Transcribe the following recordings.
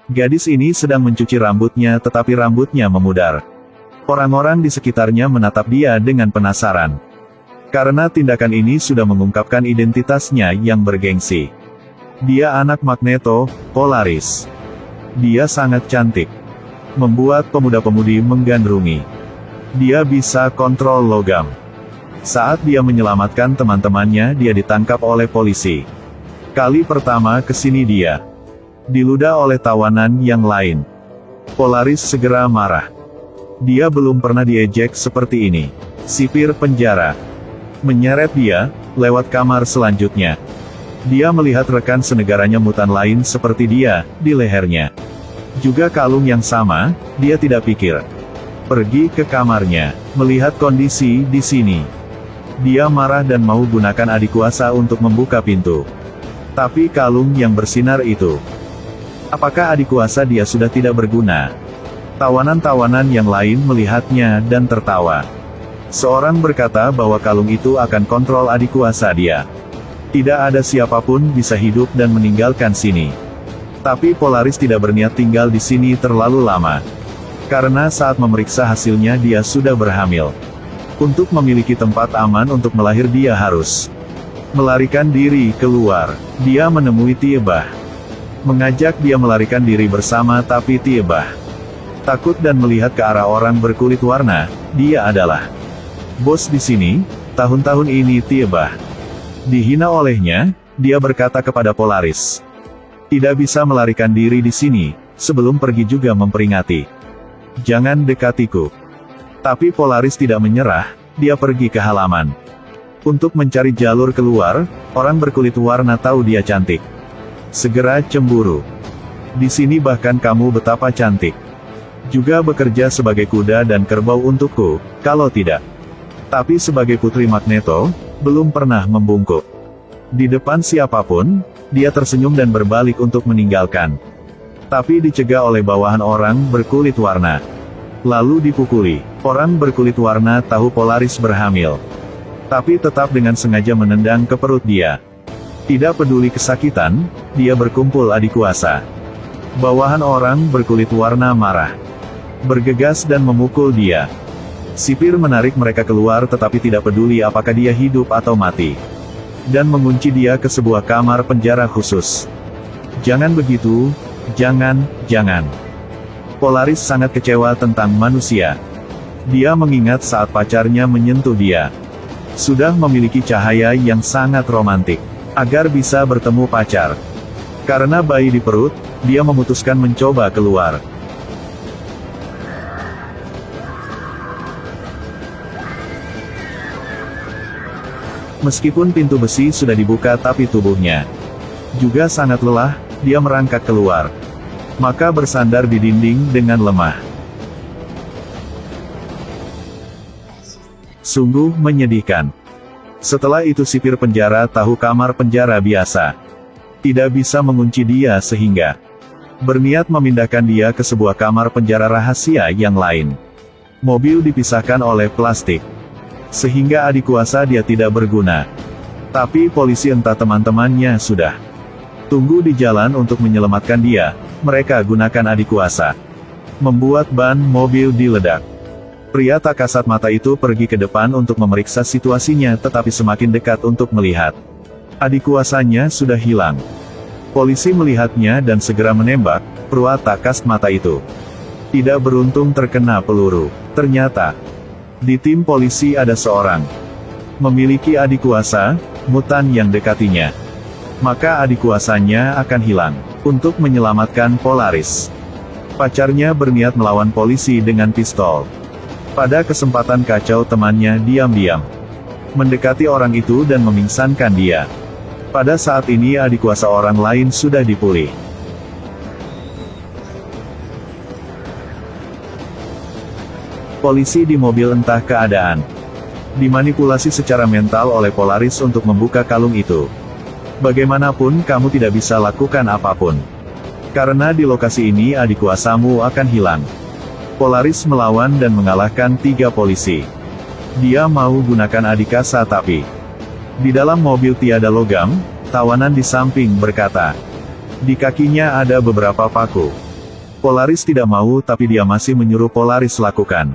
Gadis ini sedang mencuci rambutnya tetapi rambutnya memudar. Orang-orang di sekitarnya menatap dia dengan penasaran. Karena tindakan ini sudah mengungkapkan identitasnya yang bergengsi. Dia anak Magneto, Polaris. Dia sangat cantik. Membuat pemuda-pemudi menggandrungi. Dia bisa kontrol logam. Saat dia menyelamatkan teman-temannya, dia ditangkap oleh polisi. Kali pertama kesini dia diludah oleh tawanan yang lain. Polaris segera marah. Dia belum pernah diejek seperti ini. Sipir penjara menyeret dia lewat kamar selanjutnya. Dia melihat rekan senegaranya mutan lain seperti dia di lehernya. Juga kalung yang sama. Dia tidak pikir. Pergi ke kamarnya, melihat kondisi di sini. Dia marah dan mau gunakan adik kuasa untuk membuka pintu. Tapi kalung yang bersinar itu, apakah adik kuasa dia sudah tidak berguna? Tawanan-tawanan yang lain melihatnya dan tertawa. Seorang berkata bahwa kalung itu akan kontrol adik kuasa dia. Tidak ada siapapun bisa hidup dan meninggalkan sini. Tapi Polaris tidak berniat tinggal di sini terlalu lama. Karena saat memeriksa hasilnya dia sudah berhamil. Untuk memiliki tempat aman untuk melahir dia harus melarikan diri keluar. Dia menemui Tiebah. Mengajak dia melarikan diri bersama tapi Tiebah takut dan melihat ke arah orang berkulit warna. Dia adalah bos di sini. Tahun-tahun ini Tiebah dihina olehnya. Dia berkata kepada Polaris, tidak bisa melarikan diri di sini. Sebelum pergi juga memperingatkan, jangan dekatiku. Tapi Polaris tidak menyerah. Dia pergi ke halaman untuk mencari jalur keluar. Orang berkulit warna tahu dia cantik. Segera cemburu. Di sini bahkan kamu betapa cantik. Juga bekerja sebagai kuda dan kerbau untukku, kalau tidak. Tapi sebagai putri Magneto, belum pernah membungkuk. Di depan siapapun, dia tersenyum dan berbalik untuk meninggalkan. Tapi dicegah oleh bawahan orang berkulit warna. Lalu dipukuli. Orang berkulit warna tahu Polaris berhamil. Tapi tetap dengan sengaja menendang ke perut dia. Tidak peduli kesakitan, dia berkumpul adik kuasa. Bawahan orang berkulit warna marah. Bergegas dan memukul dia. Sipir menarik mereka keluar tetapi tidak peduli apakah dia hidup atau mati. Dan mengunci dia ke sebuah kamar penjara khusus. Jangan begitu, jangan. Polaris sangat kecewa tentang manusia. Dia mengingat saat pacarnya menyentuh dia. Sudah memiliki cahaya yang sangat romantik. Agar bisa bertemu pacar. Karena bayi di perut, dia memutuskan mencoba keluar. Meskipun pintu besi sudah dibuka tapi tubuhnya juga sangat lelah, dia merangkak keluar. Maka bersandar di dinding dengan lemah. Sungguh menyedihkan. Setelah itu sipir penjara tahu kamar penjara biasa tidak bisa mengunci dia sehingga berniat memindahkan dia ke sebuah kamar penjara rahasia yang lain. Mobil dipisahkan oleh plastik. Sehingga adik kuasa dia tidak berguna. Tapi polisi entah teman-temannya sudah tunggu di jalan untuk menyelamatkan dia. Mereka gunakan adik kuasa. Membuat ban mobil diledak. Pria tak kasat mata itu pergi ke depan untuk memeriksa situasinya tetapi semakin dekat untuk melihat. Adik kuasanya sudah hilang. Polisi melihatnya dan segera menembak. Pria tak kasat mata itu tidak beruntung terkena peluru. Ternyata di tim polisi ada seorang memiliki adik kuasa, mutan yang dekatinya. Maka adik kuasanya akan hilang. Untuk menyelamatkan Polaris, pacarnya berniat melawan polisi dengan pistol. Pada kesempatan kacau temannya diam-diam mendekati orang itu dan memingsankan dia. Pada saat ini adik kuasa orang lain sudah dipulih. Polisi di mobil entah keadaan dimanipulasi secara mental oleh Polaris untuk membuka kalung itu. Bagaimanapun kamu tidak bisa lakukan apapun. Karena di lokasi ini adik kuasamu akan hilang. Polaris melawan dan mengalahkan 3 polisi. Dia mau gunakan adik kasa tapi di dalam mobil tiada logam. Tawanan di samping berkata, di kakinya ada beberapa paku. Polaris tidak mau tapi dia masih menyuruh Polaris lakukan.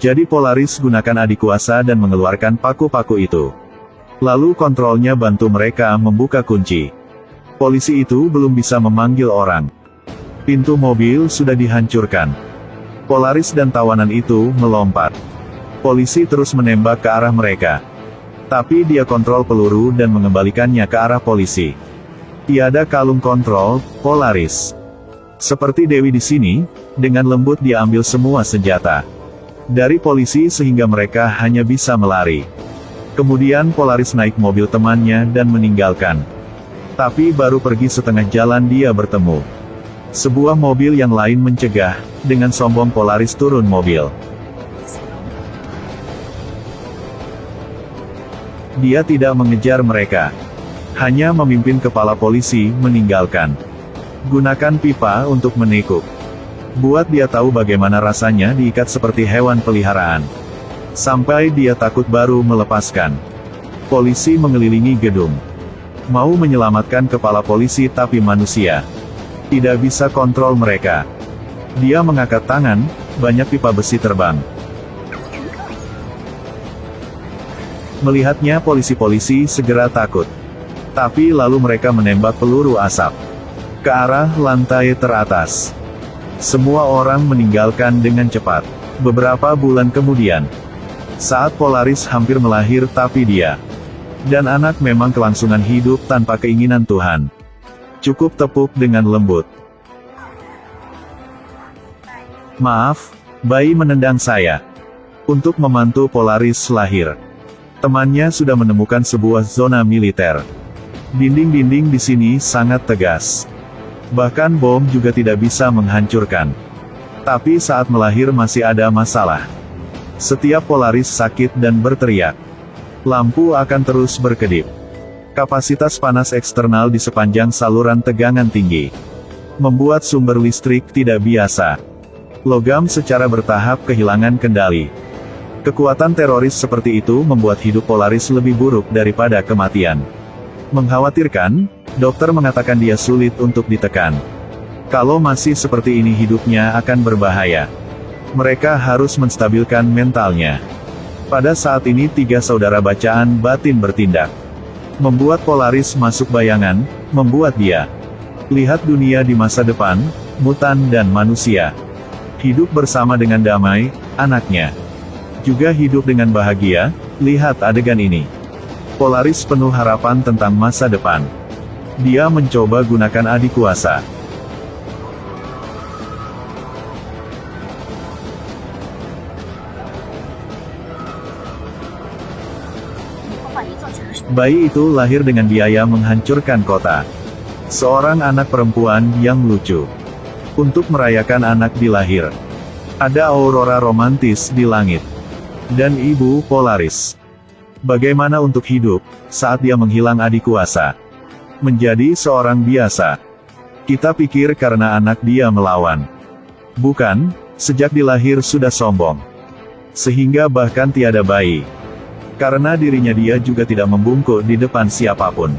Jadi Polaris gunakan adik kuasa dan mengeluarkan paku-paku itu. Lalu kontrolnya bantu mereka membuka kunci. Polisi itu belum bisa memanggil orang. Pintu mobil sudah dihancurkan. Polaris dan tawanan itu melompat. Polisi terus menembak ke arah mereka. Tapi dia kontrol peluru dan mengembalikannya ke arah polisi. Tiada kalung kontrol, Polaris. Seperti Dewi di sini, dengan lembut dia ambil semua senjata dari polisi sehingga mereka hanya bisa melari. Kemudian Polaris naik mobil temannya dan meninggalkan. Tapi baru pergi setengah jalan dia bertemu sebuah mobil yang lain mencegah. Dengan sombong Polaris turun mobil. Dia tidak mengejar mereka, hanya memimpin kepala polisi meninggalkan. Gunakan pipa untuk menekuk. Buat dia tahu bagaimana rasanya diikat seperti hewan peliharaan. Sampai dia takut baru melepaskan. Polisi mengelilingi gedung. Mau menyelamatkan kepala polisi tapi manusia tidak bisa kontrol mereka. Dia mengangkat tangan, banyak pipa besi terbang. Melihatnya polisi-polisi segera takut. Tapi lalu mereka menembak peluru asap ke arah lantai teratas. Semua orang meninggalkan dengan cepat. Beberapa bulan kemudian, saat Polaris hampir melahir tapi dia dan anak memang kelangsungan hidup tanpa keinginan Tuhan. Cukup tepuk dengan lembut. Maaf, bayi menendang saya. Untuk membantu Polaris lahir. Temannya sudah menemukan sebuah zona militer. Dinding-dinding di sini sangat tegas. Bahkan bom juga tidak bisa menghancurkan. Tapi saat melahir masih ada masalah. Setiap Polaris sakit dan berteriak, lampu akan terus berkedip. Kapasitas panas eksternal di sepanjang saluran tegangan tinggi membuat sumber listrik tidak biasa. Logam secara bertahap kehilangan kendali. Kekuatan teroris seperti itu membuat hidup Polaris lebih buruk daripada kematian. Mengkhawatirkan, dokter mengatakan dia sulit untuk ditekan. Kalau masih seperti ini hidupnya akan berbahaya. Mereka harus menstabilkan mentalnya. Pada saat ini 3 saudara bacaan batin bertindak. Membuat Polaris masuk bayangan, membuat dia lihat dunia di masa depan, mutan dan manusia. Hidup bersama dengan damai, anaknya juga hidup dengan bahagia. Lihat adegan ini. Polaris penuh harapan tentang masa depan. Dia mencoba gunakan adik kuasa. Bayi itu lahir dengan biaya menghancurkan kota. Seorang anak perempuan yang lucu. Untuk merayakan anak dilahir, ada aurora romantis di langit. Dan ibu Polaris. Bagaimana untuk hidup, saat dia menghilang adik kuasa? Menjadi seorang biasa. Kita pikir karena anak dia melawan. Bukan, sejak dilahir sudah sombong. Sehingga bahkan tiada bayi. Karena dirinya dia juga tidak membungkuk di depan siapapun.